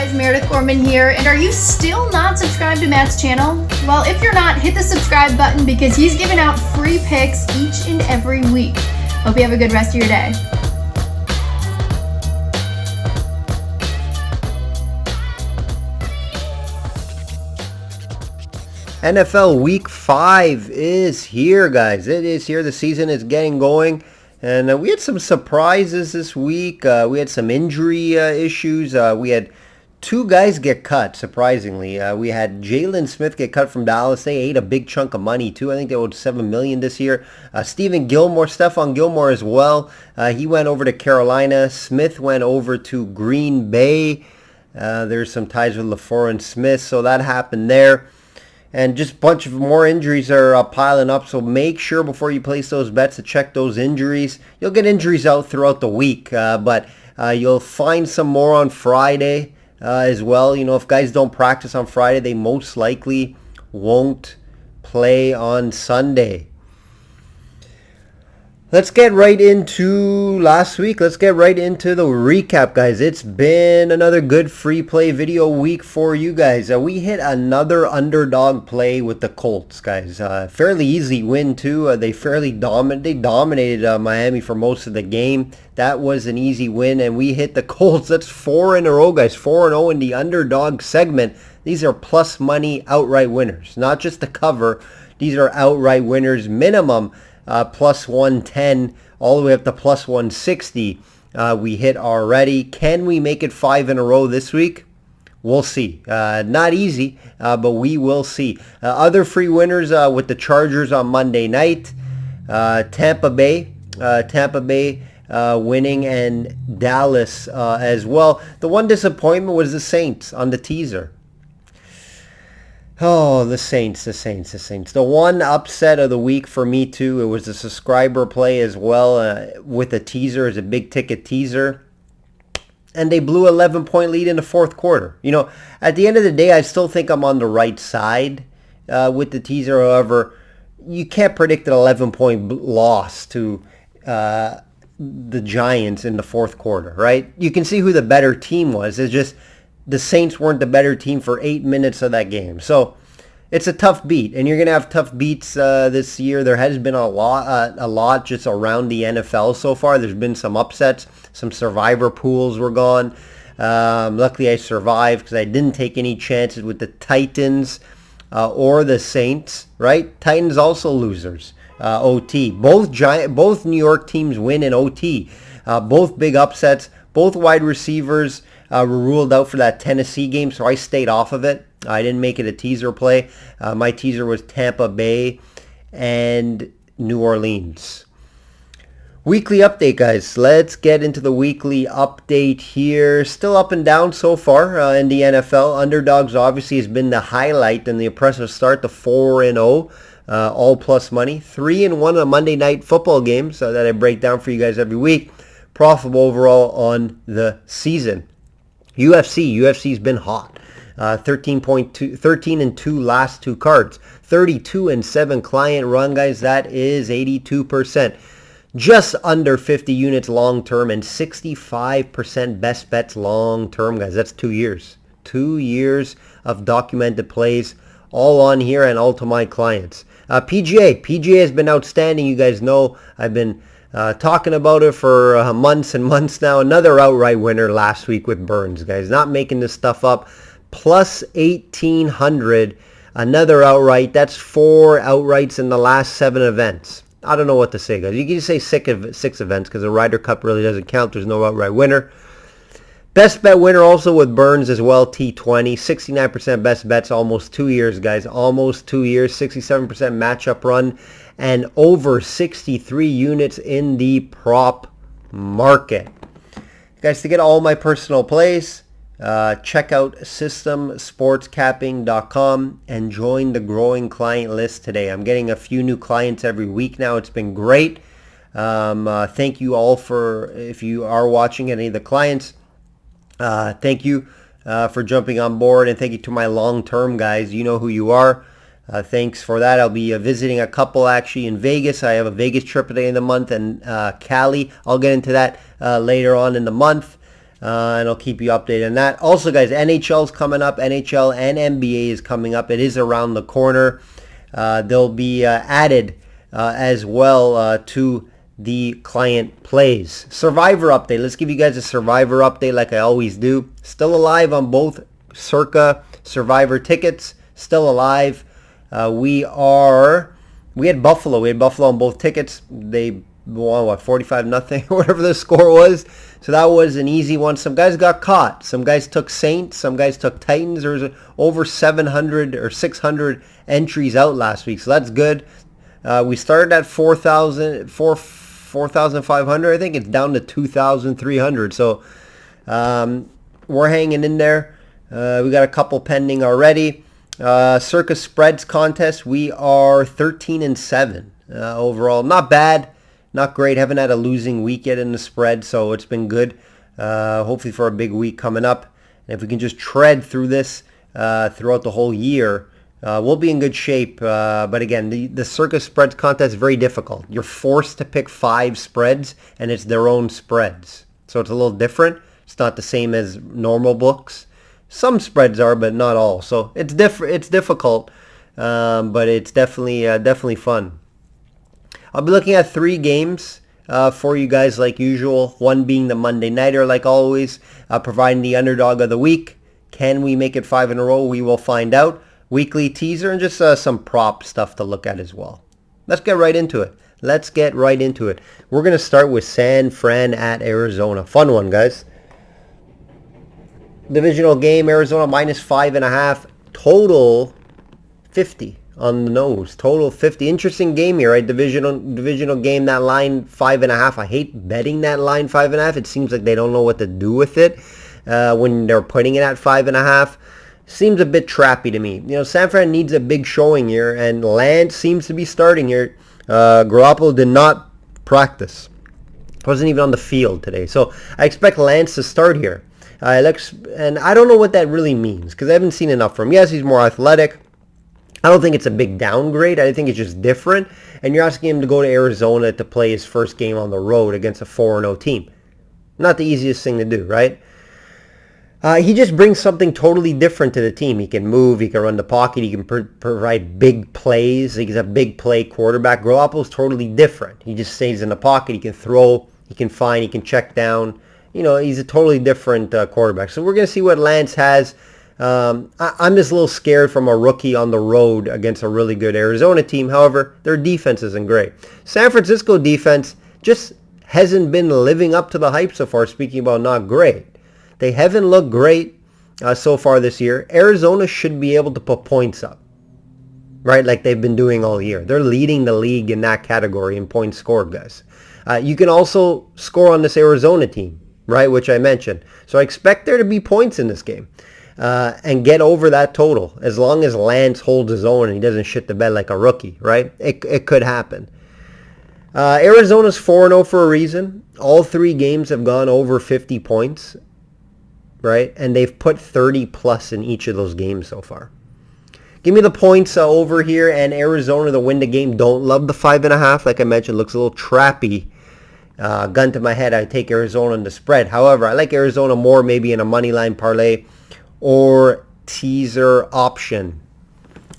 guys, Meredith Gorman here, and are you still not subscribed to Matt's channel? Well, if you're not, hit the subscribe button because he's giving out free picks each and every week. Hope you have a good rest of your day. NFL Week 5 is here, guys. It is here. The season is getting going. And we had some surprises this week. We had some injury issues. We had two guys get cut, surprisingly. We had Jalen Smith get cut from Dallas. They ate a big chunk of money, too. I think they owed $7 million this year. Stephon Gilmore as well. He went over to Carolina. Smith went over to Green Bay. There's some ties with LaFleur and Smith, so that happened there. And just a bunch of more injuries are piling up, so make sure before you place those bets to check those injuries. You'll get injuries out throughout the week, but you'll find some more on Friday as well. You know, if guys don't practice on Friday, they most likely won't play on Sunday. Let's get right into last week. Let's get right into the recap, guys. It's been another good free play video week for you guys. We hit another underdog play with the Colts, guys. Fairly easy win, too. They dominated Miami for most of the game. That was an easy win, and we hit the Colts. That's 4 in a row, guys. 4-0 in the underdog segment. These are plus money outright winners, not just the cover. These are outright winners, minimum plus 110 all the way up to plus 160 we hit already. Can we make it 5 in a row this week? We'll see. Not easy, but we will see. Other free winners with the Chargers on Monday night. Tampa Bay winning, and Dallas as well. The one disappointment was the Saints on the teaser. Oh, the Saints. The one upset of the week for me, too, it was the subscriber play as well with a teaser, as a big ticket teaser. And they blew 11-point lead in the fourth quarter. You know, at the end of the day, I still think I'm on the right side with the teaser. However, you can't predict an 11-point loss to the Giants in the fourth quarter, right? You can see who the better team was. It's just the Saints weren't the better team for 8 minutes of that game. So it's a tough beat, and you're going to have tough beats this year. There has been a lot just around the NFL so far. There's been some upsets. Some survivor pools were gone. Luckily, I survived because I didn't take any chances with the Titans or the Saints, right? Titans also losers. OT. Both New York teams win in OT. Both big upsets. Both wide receivers were ruled out for that Tennessee game, so I stayed off of it. I didn't make it a teaser play. My teaser was Tampa Bay and New Orleans. Weekly update, guys. Let's get into the weekly update here. Still up and down so far in the NFL. Underdogs obviously has been the highlight and the impressive start to 4-0. All plus money. 3-1 on Monday night football games that I break down for you guys every week. Profitable overall on the season. UFC's been hot. 13-2 last two cards. 32-7 client run, guys. That is 82%. Just under 50 units long term and 65% best bets long term, guys. That's 2 years. 2 years of documented plays, all on here and all to my clients. PGA has been outstanding. You guys know I've been talking about it for months and months now. Another outright winner last week with Burns, guys. Not making this stuff up. Plus 1,800. Another outright. That's 4 outrights in the last 7 events. I don't know what to say, guys. You can just say 6 events because the Ryder Cup really doesn't count. There's no outright winner. Best bet winner also with Burns as well, T20. 69% best bets, almost 2 years, guys. Almost 2 years. 67% matchup run. And over 63 units in the prop market. Guys, to get all my personal plays, check out systemsportscapping.com and join the growing client list today. I'm getting a few new clients every week now. It's been great. Thank you all if you are watching any of the clients. Thank you for jumping on board, and thank you to my long-term guys. You know who you are. Thanks for that. I'll be visiting a couple actually in Vegas. I have a Vegas trip at the end of the month, and Cali. I'll get into that later on in the month. and I'll keep you updated on that. Also, guys, NHL is coming up. NHL and NBA is coming up. It is around the corner. They'll be added as well to the client plays. Survivor update. Let's give you guys a Survivor update like I always do. Still alive on both Circa Survivor tickets. Still alive. We had Buffalo. We had Buffalo on both tickets. They won, 45-0, whatever the score was. So that was an easy one. Some guys got caught. Some guys took Saints. Some guys took Titans. There was over 700 or 600 entries out last week. So that's good. We started at 4,500. I think it's down to 2,300. So we're hanging in there. We got a couple pending already. Circus Spreads contest, we are 13-7 overall. Not bad, not great. Haven't had a losing week yet in the spread, so it's been good. Hopefully for a big week coming up. And if we can just tread through this throughout the whole year, we'll be in good shape. But again, the Circus Spreads contest is very difficult. You're forced to pick 5 spreads, and it's their own spreads. So it's a little different. It's not the same as normal books. Some spreads are, but not all. So it's difficult, but it's definitely fun. I'll be looking at 3 games for you guys like usual. One being the Monday Nighter, like always, providing the underdog of the week. Can we make it 5 in a row? We will find out. Weekly teaser and just some prop stuff to look at as well. Let's get right into it. We're going to start with San Fran at Arizona. Fun one, guys. Divisional game, Arizona -5.5. Total 50 on the nose. Total 50. Interesting game here, right? Divisional game, that line 5.5. I hate betting that line 5.5. It seems like they don't know what to do with it when they're putting it at 5.5. Seems a bit trappy to me. You know, San Fran needs a big showing here, and Lance seems to be starting here. Garoppolo did not practice. Wasn't even on the field today. So I expect Lance to start here. And I don't know what that really means because I haven't seen enough from him. Yes, he's more athletic. I don't think it's a big downgrade. I think it's just different. And you're asking him to go to Arizona to play his first game on the road against a 4-0 team. Not the easiest thing to do, right? He just brings something totally different to the team. He can move. He can run the pocket. He can provide big plays. He's a big play quarterback. Garoppolo's totally different. He just stays in the pocket. He can throw. He can find. He can check down. You know, he's a totally different quarterback. So we're going to see what Lance has. I'm just a little scared from a rookie on the road against a really good Arizona team. However, their defense isn't great. San Francisco defense just hasn't been living up to the hype so far, speaking about not great. They haven't looked great so far this year. Arizona should be able to put points up, right, like they've been doing all year. They're leading the league in that category in points scored, guys. You can also score on this Arizona team, right, which I mentioned. So I expect there to be points in this game and get over that total as long as Lance holds his own and he doesn't shit the bed like a rookie, right? It could happen. Arizona's 4-0 for a reason. All 3 games have gone over 50 points, right? And they've put 30 plus in each of those games so far. Give me the points over here, and Arizona to win the game. Don't love the 5.5. Like I mentioned, looks a little trappy. Gun to my head, I take Arizona in the spread. However, I like Arizona more maybe in a money line parlay or teaser option.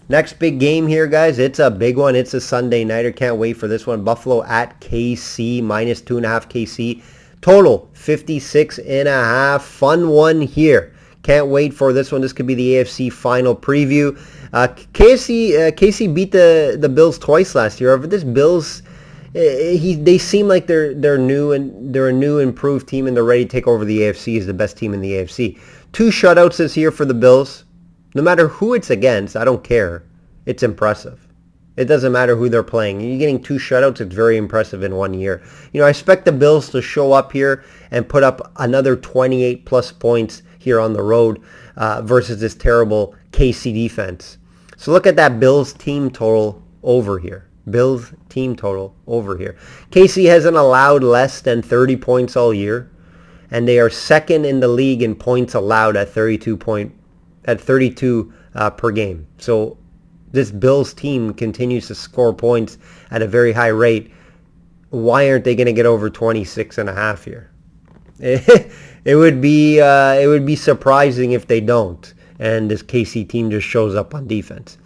Next big game here, guys. It's a big one. It's a Sunday nighter. Can't wait for this one. Buffalo at KC, -2.5 KC. Total 56.5. Fun one here. Can't wait for this one. This could be the AFC final preview. KC beat the Bills twice last year. However, this Bills, they seem like they're new, and they're a new improved team, and they're ready to take over the AFC as the best team in the AFC. 2 shutouts this year for the Bills. No matter who it's against, I don't care. It's impressive. It doesn't matter who they're playing. You're getting 2 shutouts. It's very impressive in 1 year. You know, I expect the Bills to show up here and put up another 28 plus points here on the road versus this terrible KC defense. So look at that Bills team total over here. Bills team total over here. KC hasn't allowed less than 30 points all year, and they are second in the league in points allowed at 32 per game. So this Bills team continues to score points at a very high rate. Why aren't they going to get over 26.5 here? it would be surprising if they don't, and this KC team just shows up on defense.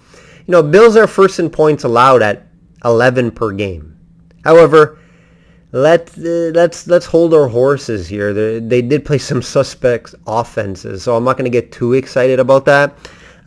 Bills are first in points allowed at 11 per game. However, let's hold our horses here. They did play some suspect offenses, so I'm not going to get too excited about that.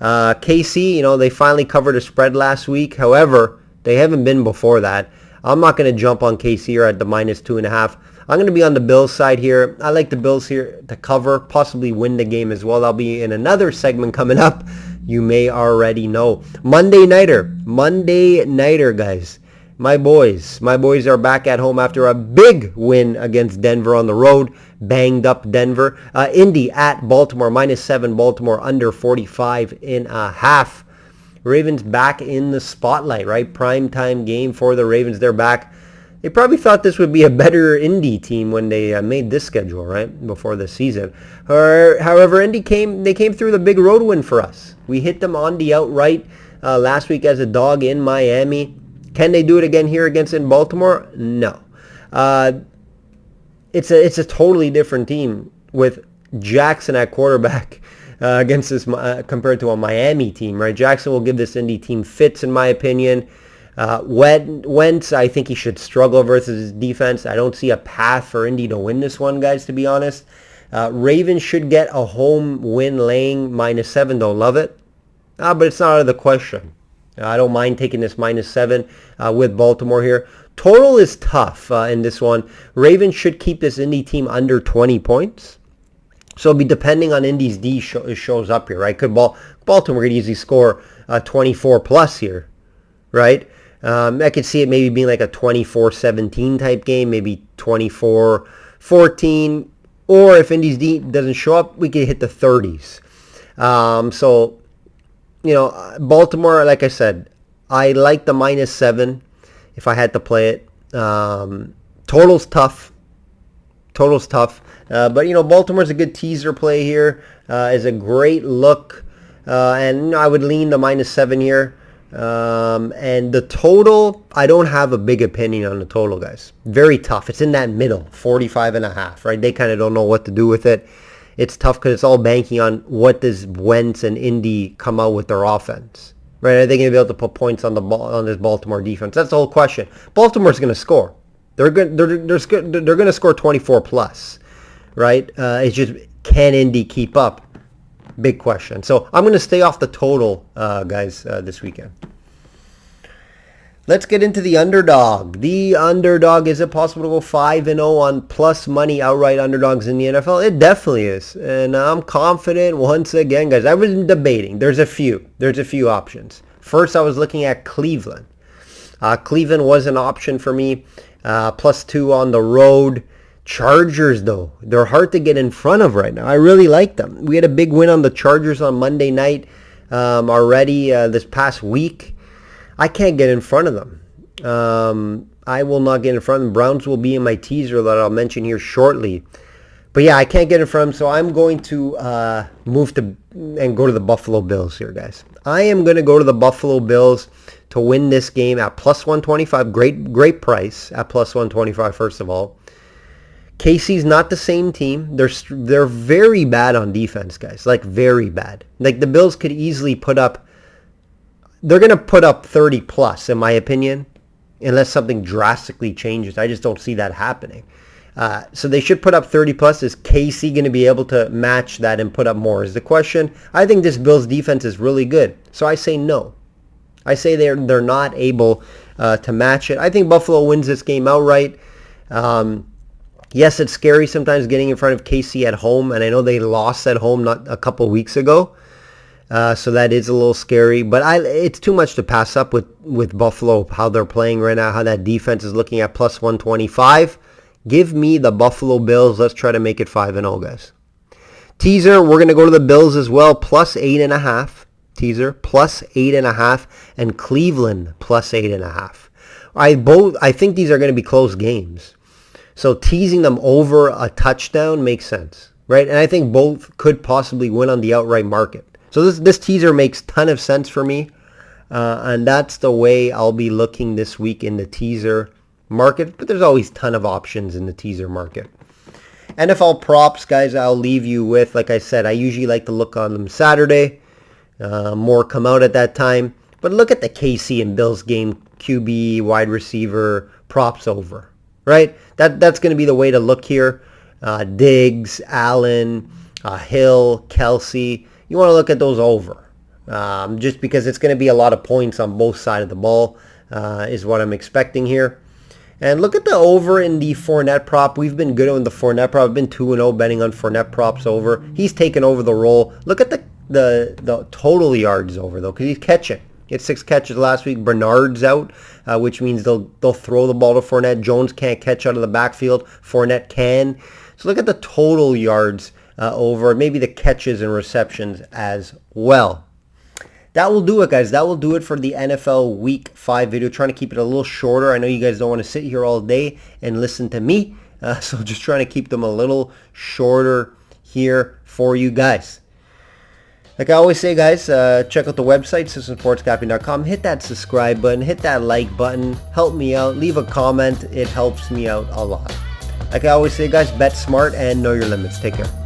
KC, they finally covered a spread last week. However, they haven't been before that. I'm not going to jump on KC here at the -2.5. I'm going to be on the Bills side here. I like the Bills here to cover, possibly win the game as well. I'll be in another segment coming up. You may already know. Monday Nighter, guys. My boys are back at home after a big win against Denver on the road. Banged up Denver. Indy at Baltimore, -7. Baltimore under 45.5. Ravens back in the spotlight, right? Primetime game for the Ravens. They're back. They probably thought this would be a better Indy team when they made this schedule, right, before the season. However, Indy came through the big road win for us. We hit them on the outright last week as a dog in Miami. Can they do it again here in Baltimore? No. It's a totally different team with Jackson at quarterback against this compared to a Miami team, right? Jackson will give this Indy team fits, in my opinion. Wentz, I think he should struggle versus his defense. I don't see a path for Indy to win this one, guys, to be honest. Ravens should get a home win laying -7. Don't love it. But it's not out of the question. I don't mind taking this -7 with Baltimore here. Total is tough in this one. Ravens should keep this Indy team under 20 points. So it'll be depending on Indy's D shows up here, right? Could Baltimore could easily score 24 plus here, right? I could see it maybe being like a 24-17 type game, maybe 24-14. Or if Indy's D doesn't show up, we could hit the 30s. Baltimore, like I said, I like the -7 if I had to play it. Total's tough. But, Baltimore's a good teaser play here. Is a great look. And I would lean the -7 here. And the total, I don't have a big opinion on the total, guys. Very tough. It's in that middle, 45.5, right? They kind of don't know what to do with it. It's tough because it's all banking on what does Wentz and Indy come out with their offense, right? Are they going to be able to put points on this Baltimore defense? That's the whole question. Baltimore's going to score. They're going to score 24 plus, right? It's just, can Indy keep up? Big question. So I'm going to stay off the total, guys, this weekend. Let's get into the Underdog. The Underdog, is it possible to go 5-0 on plus money outright underdogs in the NFL? It definitely is. And I'm confident once again, guys. I was debating. There's a few options. First, I was looking at Cleveland. Cleveland was an option for me. +2 on the road. Chargers, though, they're hard to get in front of right now. I really like them. We had a big win on the Chargers on Monday night already this past week. I can't get in front of them. I will not get in front of them. Browns will be in my teaser that I'll mention here shortly. But yeah, I can't get in front of them, so I'm going to move to and go to the Buffalo Bills here, guys. I am going to go to the Buffalo Bills to win this game at +125. Great price at +125, first of all. KC's not the same team. They're very bad on defense, guys. Like, very bad. Like, the Bills could easily put up... They're going to put up 30 plus, in my opinion, unless something drastically changes. I just don't see that happening. So they should put up 30 plus. Is KC going to be able to match that and put up more is the question. I think this Bills defense is really good. So I say no. I say they're not able to match it. I think Buffalo wins this game outright. Yes, it's scary sometimes getting in front of KC at home, and I know they lost at home not a couple weeks ago. So that is a little scary, but it's too much to pass up with Buffalo, how they're playing right now, how that defense is looking at +125. Give me the Buffalo Bills. Let's try to make it 5-0, guys. Teaser, we're going to go to the Bills as well, +8.5. Teaser, +8.5, and Cleveland +8.5. I think these are going to be close games. So teasing them over a touchdown makes sense, right? And I think both could possibly win on the outright market. So this teaser makes a ton of sense for me, and that's the way I'll be looking this week in the teaser market. But there's always a ton of options in the teaser market. NFL props, guys, I'll leave you with, like I said, I usually like to look on them Saturday. More come out at that time. But look at the KC and Bills game, QB, wide receiver, props over, right? That's going to be the way to look here. Diggs, Allen, Hill, Kelsey. You want to look at those over. Just because it's going to be a lot of points on both sides of the ball is what I'm expecting here. And look at the over in the Fournette prop. We've been good on the Fournette prop. I've been 2-0 betting on Fournette props over. He's taken over the role. Look at the total yards over, though, because he's catching. He had 6 catches last week. Bernard's out, which means they'll throw the ball to Fournette. Jones can't catch out of the backfield. Fournette can. So look at the total yards over, maybe the catches and receptions as well. That will do it, guys. That will do it for the NFL Week 5 video. Trying to keep it a little shorter. I know you guys don't want to sit here all day and listen to me. So just trying to keep them a little shorter here for you guys. Like I always say, guys, check out the website, systemsportscapping.com. Hit that subscribe button. Hit that like button. Help me out. Leave a comment. It helps me out a lot. Like I always say, guys, bet smart and know your limits. Take care.